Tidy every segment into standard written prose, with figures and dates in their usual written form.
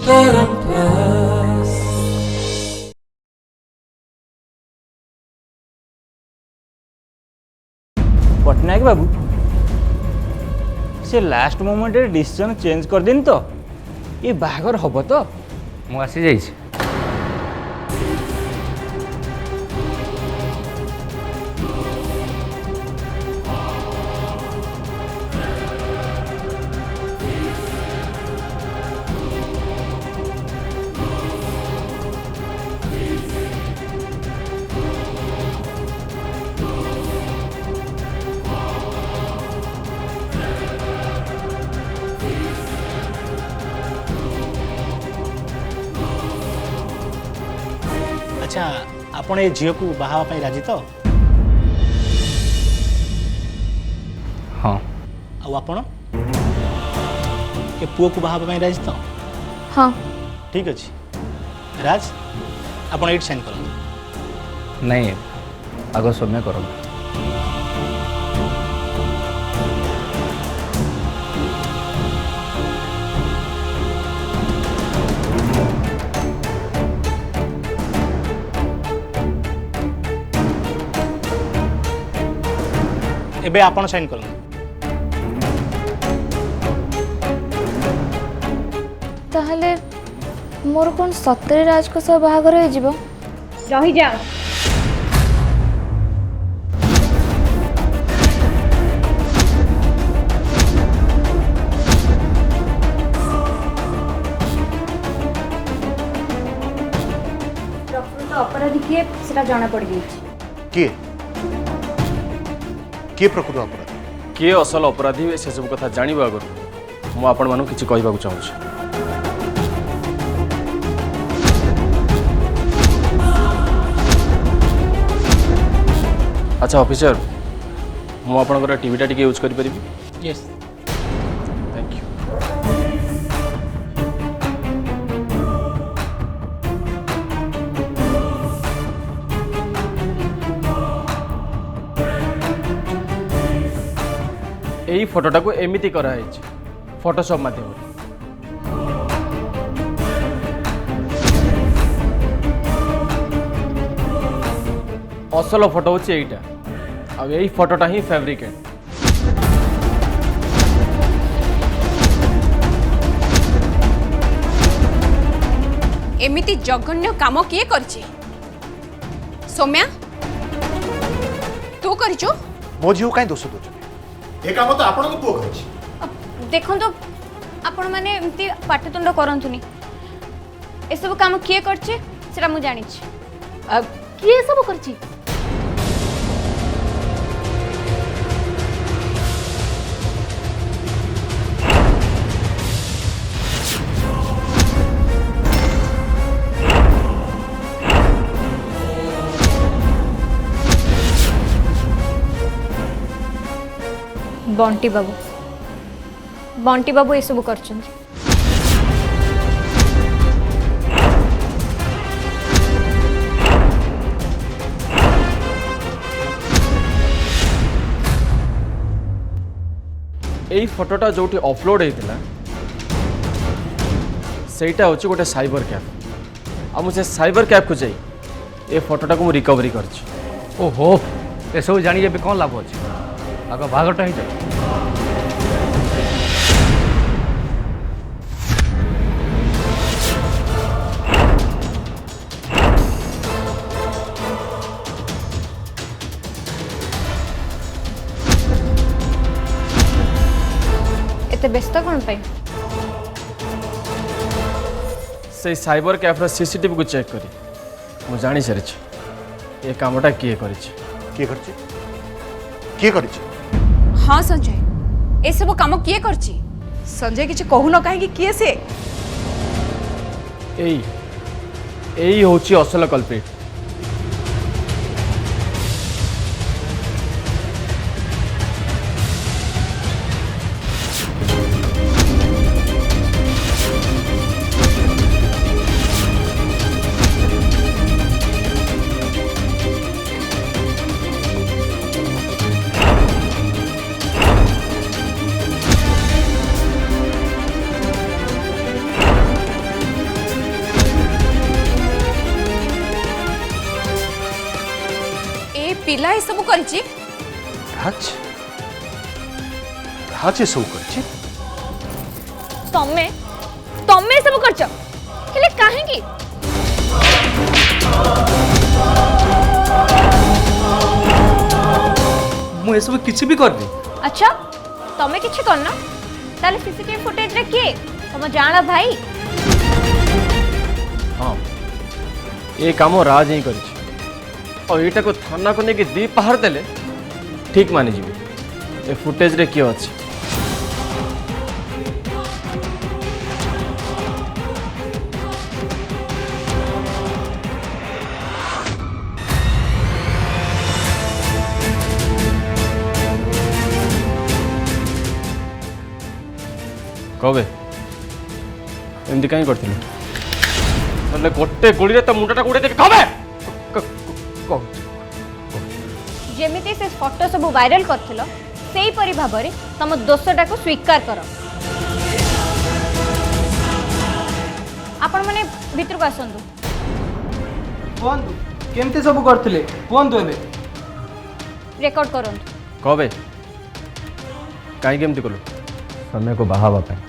पटनायक बाबू से last moment decision change कर देनी तो ये बाहागर हम तो मु आसी जाइए। अच्छा आपण ए झील को बाहा राजी तो हाँ आपण ए पुओ को बाहा राजी तो हाँ ठीक अच्छे राज आपण ये साइन कर नहीं आग सौम्य कर एबे आपण साइन कर ताहले मोर कौन सतरे राज को सब बाहागर हो जिवो रही जा प्रकृत अपराधी किए सेटा जाना पड़ गई किए किए प्रकृत अपराधी किए असल अपराधी से सब कथा जानिबा आगु मु आपण मानु किछि कहबाकू चाहूछि। अच्छा ऑफिसर मु आपनकर टीवीटा टिके यूज करि परिबी। Yes thank you. एई फोटोटा को एमिति करा है फोटोशॉप माध्यम असल फोटो हूँ यहीटा आ यही फोटोटा ही फैब्रिकेट एमिति जघन्य काम किए करछि सौम्या तू करछु मो झील कहीं दोष दौरान ए काम तो आपण को पुओ कर देखो तो आपण माने एमती पाठतुंड करंतुनी ए सब काम किए करछे सेटा मु जानि छी किए सब करछि बंटी बाबू ये सब कर फोटोटा जो अपलोड होता सेटा हूँ गोटे साइबर कैफ आ मुझे साइबर कैफ को जाई ए फोटोटा को रिकवरी कर ओहो ये सब जानी कौन लाभ अच्छे आग बाहागरटा ही जाए। एते व्यस्त कौन पाई से साइबर कैफ्र सीसीटीवी को चेक करी मु जानी सारी ये कामटा किए कर हाँ संजय ए सब काम किए करछि संजय किछ कहू न काहे कि किए से एई होची असल कल्प्रिट पिला ए सब करची राज राज सब करछि तमे तमे सब करछ हेले काहे की ମୁଁ ଏସବୁ କିଛି ବି କରିନି। अच्छा तमे किछि करना ताले सीसीटीवी फुटेज रे के तम जान भाई हाँ ये काम राज ही कर और यहाँ को थाना को लेकिन दी पहाड़ देले ठीक मानी जी ए फुटेज रे किए अच्छे कबे एमती कहीं करते गोटे गोली तो मुंडा उड़े देवी कबे जेमिति से फोटो सब वायरल करथिलो सेही परि भाबरे तम दोषटा को स्वीकार कर आपण माने भितर को आसंदु କୁହନ୍ତୁ କେମିତି ସବୁ କରିଥିଲେ କୁହନ୍ତୁ ଏବେ रेकॉर्ड करंतु कबे कहीं केमती कलु समय को बाहावा पाए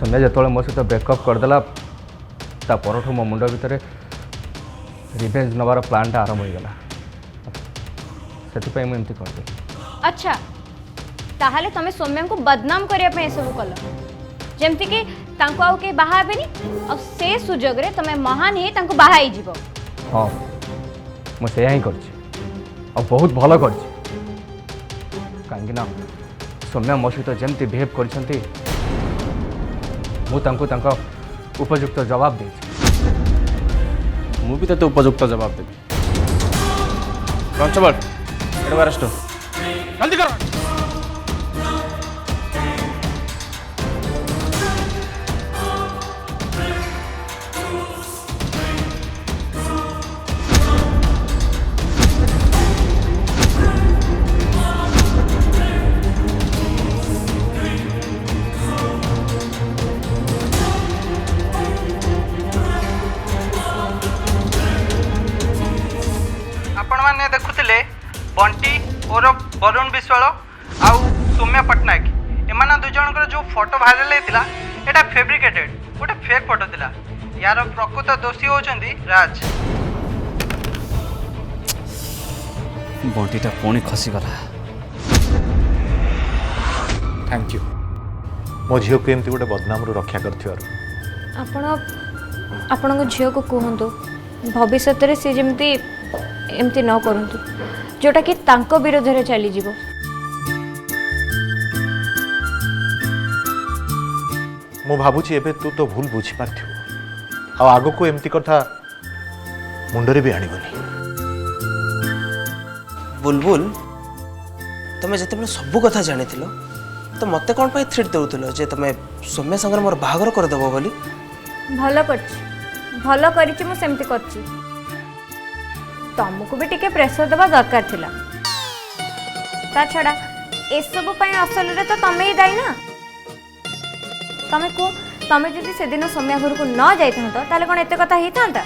समय जो मो सहित ब्रेकअप करदेला ता परठू मो मुंड भितर रिवेंज नवार प्लानटा आरंभ हो गला से मुझे करदे अच्छा ताहले तमे सौम्या को बदनाम करिया पे सब कल जेमति कि तांको आउ के बाहा हेबेनी और से सुजोग रे तमे महान ही तांको बाहा ही जीवो हाँ मुझे ही कर बहुत भल कर कहीं सौम्या मो सहित जमती बिहेव कर उपयुक्त जवाब दे मुझे तो उपयुक्त जवाब देवी कॉन्स्टेबल अरेस्ट जल्दी करो आपण माने देखुथिले बंटी और वरुण विश्वाल आउ सौम्या पट्टनायक एमाना दु जनकर जो फोटो वायरल हेतिला एटा फैब्रिकेटेड गोटे फेक फोटो थिला यार प्रकृत दोषी होचंदी राज बंटीटा पुणी खसीगला थैंक यू मो झील को एमती गोटे बदनाम रक्षा कर आपण झील को कहतु भविष्य में सी जमी एमती न करंतु जोटा कि तांको विरोध रे चली जीवो मु भावुची एबे तू तो भूल बुझी पारथिबो आ आगो को एमती कथा मुंडरे भी आनिबनी बुलबुल तुम जिते सब कथा जानी तो मत कौन पर थ्रेट देउतलो जे तुम सौम्या संगे मोर बाहागर कर देबो बोली भल करिछि मु सेमती करछि तुमको भी टिके प्रेशर देवा दरकार थिला ता छड़ा ए सब पई असल रे तो तमे ही दाई ना तमे को तमे जदि से दिन सौम्या घर को न जाई था ताले कोन एते कथा ही थांता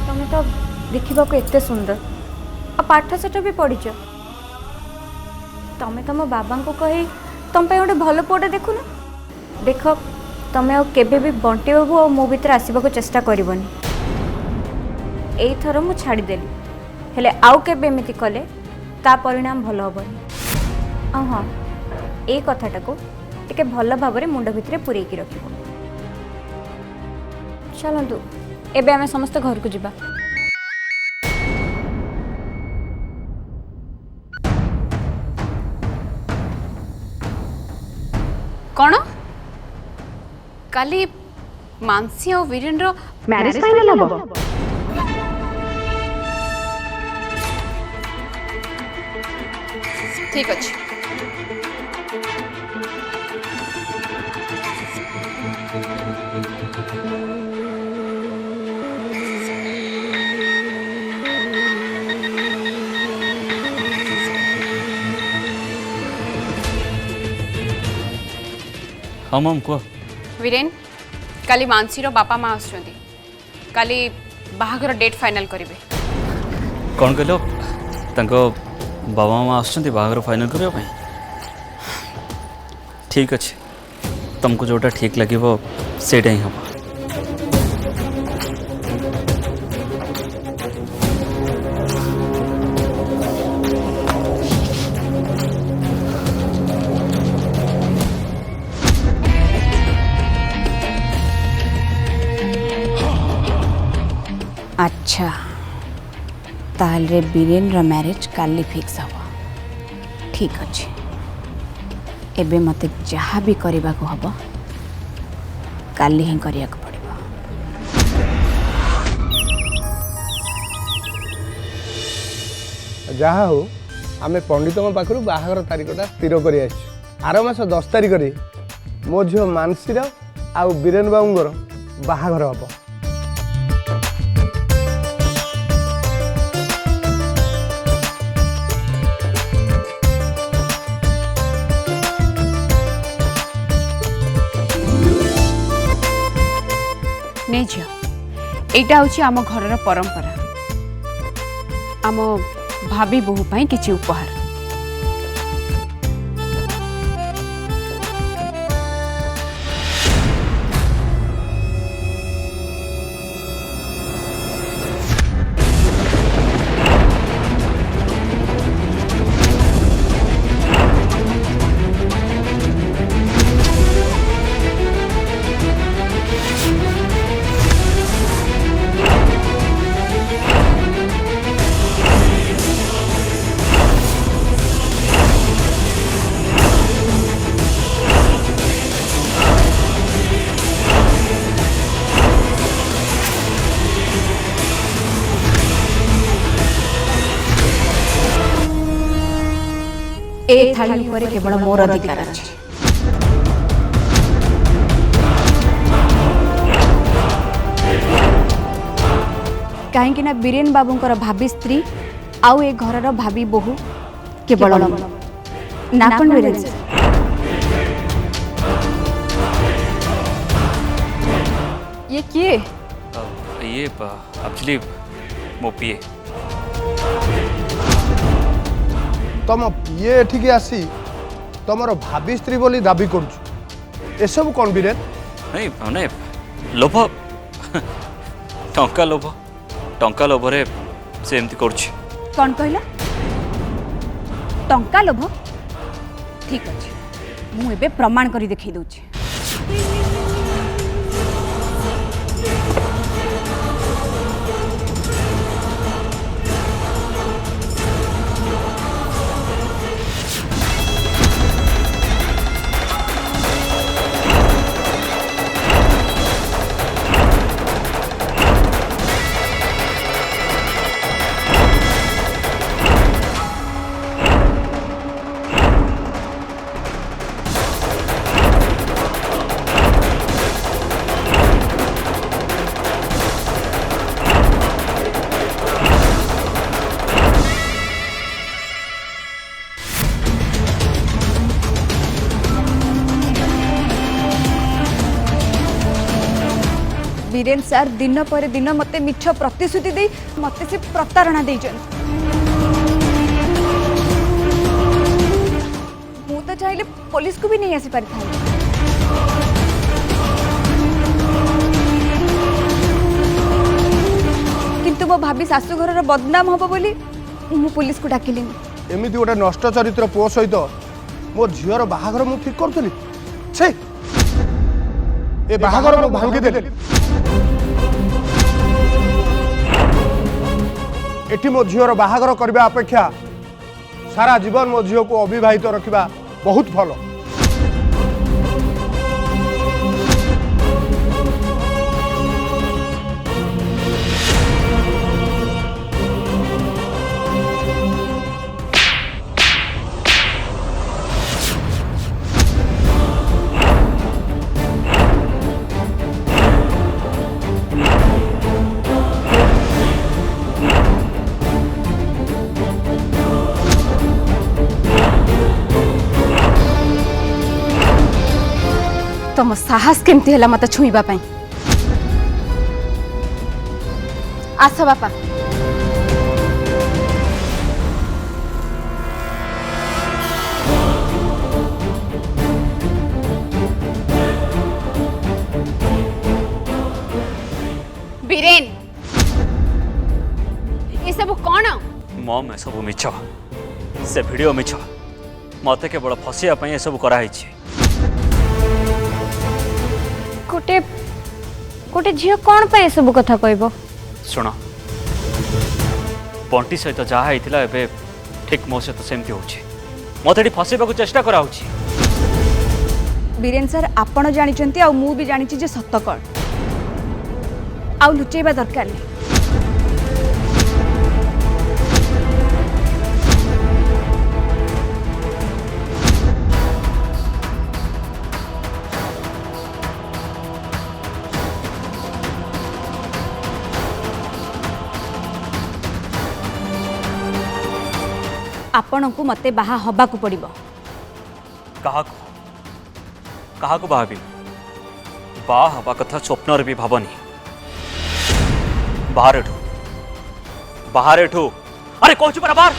तमे तो देखिबा को एते सुंदर आ पाठ सेटा भी पढ़िछ तमे तम बाबा को कही तुम पे गोटे भल पुआटे देखु ना देख तमे केबे भी बंटी बाबू और मो भीतर आसवा चेष्टा करबनी एई थर मु छाड़देली हेले आउ केबे एमिति कले ता परिणाम भल हबनी आ हाँ ए कथाटा को टिके भल भाबरे मुंड भितरे पुरेकी रखिबो चलंतु एबे आमे समस्त घर को जिबा कौन काली मानसी और वीरेंद्र मैरिज फाइनल हबो ठीक अछि हाँ मम कह वीरेन काली मानसी बापा माँ आसुँच काली बाहाघर डेट फाइनल करेंगे कौन कहल बाबा माँ आसुँच बाहाघर फाइनल करने ठीक अच्छे तुमको जोटा ठीक लगे सेटा ही हम अच्छा ताहले बीरेन मैरिज काली फिक्स हम ठीक अच्छे एबे मते जहाँ भी करने को हम काली ही करने को पड़ो। जहाँ हो आम पंडित पाखु बाहागर तारीखटा स्थिर कर आर मास 10 तारिख मो झील मानसी आउ बीरेन बाबूर बाहागर हम। नहीं झील एटा हूँ आम घर परंपरा आम भाभी बोहू पाई किछि उपहार। ए थाली पर केवल मोर अधिकार अछि। कहीं ना बीरेन बाबूंकर भाभी स्त्री आउ ए घरर भाभी बोहू केवल ना कौन बीरेन सर? ये किए ये एक्चुअली मो पीए तुम ये एठिकी आसी तुमर भाभी स्त्री बोली दाबी कर सब कौन बीरेन? नहीं माने लोभ टंका लोभरे से एमती करछि। कौन कहला टंका लोभ? ठीक अच्छे मु एबे प्रमाण करी देखै दउछि। बीरेन सर दिन पर दिन मते मिछ प्रतिश्रुति दे मते से प्रतारणा दे मु तो चाहे पुलिस को भी नहीं आसी पारि था। किंतु मो भाभी सासू घर बदनाम हम बोली मु पुलिस को डाकिली। एमती गोटे नष्ट चरित्र पुओ सहित मो झीर बाहागर मु ठीक करूली छे ए बाहागर मु भांगी देली। एटी मो झीर बाहागर करबा अपेक्षा सारा जीवन मो झील को अविवाहित रखिबा बहुत भल। तुम साहस केमती है मत छुईबा पई आस बापा बीरेन ये सब कौन मम ए सब मिछ से वीडियो मिछ मते केवल फसिया पई ए सब कराई छी गोटे गोटे झील कौन पे सब कथा कहब शुण बंटी सहित जहाँ होता है ठीक मो सहित सेमती हो मत फसैबा चेष्टा करा बीरेन सर आपण जानी आ मु भी जानी जे सत कौन आ लुचेबा दरकार नहीं आपण को मते बाहा हबा को पड़िबो कहा भावी बा हवा कथा स्वप्न भी भावनी बाहर एठू अरे कहूँ परा बाहर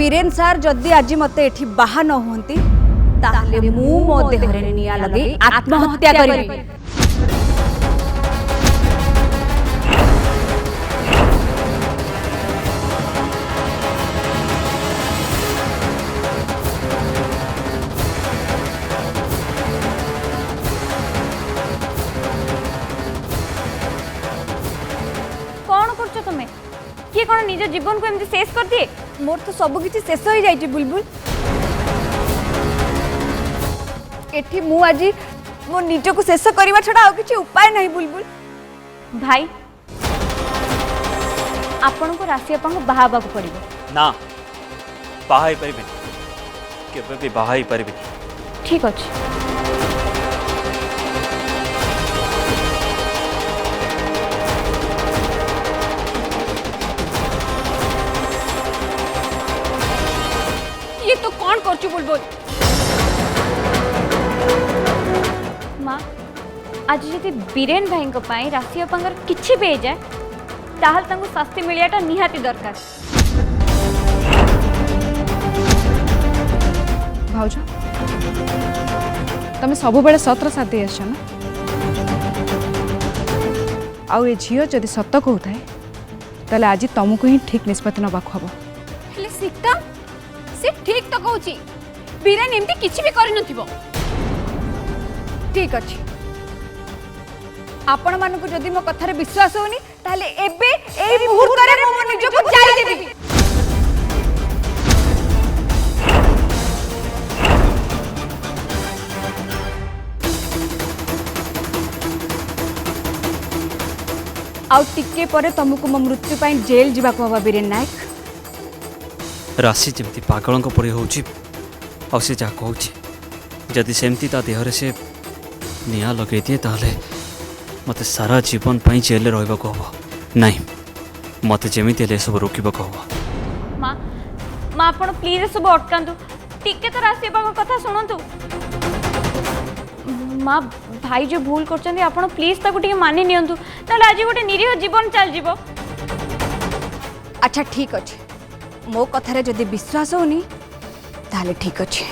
बीरेन सर जदि आज मते एठी बाहा न होंती ताले मु मो देहरे निया लगे आत्महत्या करिबी कौन करছো तुम्हें किए कौन निज जीवन को एमती शेष कर दिए मोर तो सब किछि शेष हो जाइछि बुलबुल एठी मु आज मो निज को शेष करबा छडा आ किछि उपाय नहीं बुलबुल भाई आपण को राशि आपन को बाहाबा को पड़िबो ना बाहा पारे केवे भी बाहा पारे ठीक अच्छे ये तो कौन करछु बुलबुल माँ आज जदि बीरेन भाई को पाई राशि अपांगर किछि भी जाए ताहल तांको शास्ति मिलियाटा निहाती दरकार भाउज तमे सब बेले सतर साथ दे आछ ना आउ ए झियो जदि सत कहूए ताले आज तुमको ही ठीक निष्पत्ति नबाक हम हेले सीता से ठीक तो कहूची बीरेन एमती किछि भी करि नथिबो ठीक अछि आपण मानको जदि मो कथारे विश्वास होनी ताले एबे एई मुहूर्त रे मो निज को जाई देबी आउ टिके परे तुमको मो मृत्यु पाई जेल जीवा को हवा बीरेन नायक राशि जमती पागल पड़ी हो जहाँ कहूँ जदि सेमती ता देहरे से निआ लगे दिए ताहले मते सारा जीवन पाई जेल रहा हम नहीं मते जमी सब रोकवा हम माँ माँ आप प्लीज सब अटकातु टिके तर आसीबा कथा शुणु माँ भाई जो भूल कर आपण प्लीज ताको टिके मानि नियंतु ताले आज गोटे निरीह जीवन चल जीवो। अच्छा ठीक अच्छे मो कथारे जदि विश्वास होनी ताले ठीक अच्छे।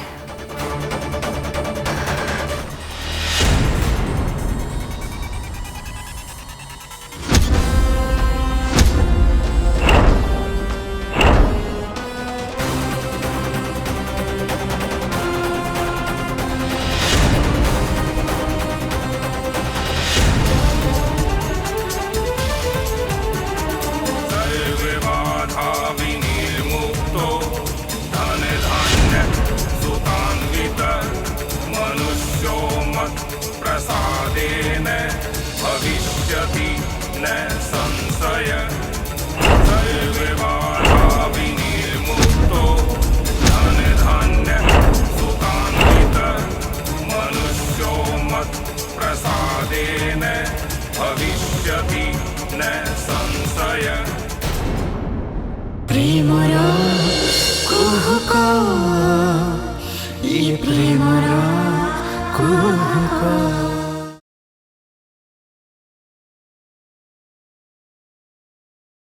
भविष्यति न संशय सर्वबाधा विनिर्मुक्तो धन धान्य सुतान्वित मनुष्यो मत् प्रसादेन भविष्यति न संशय। प्रेमरा कुहुका ये प्रेमरा कुहुका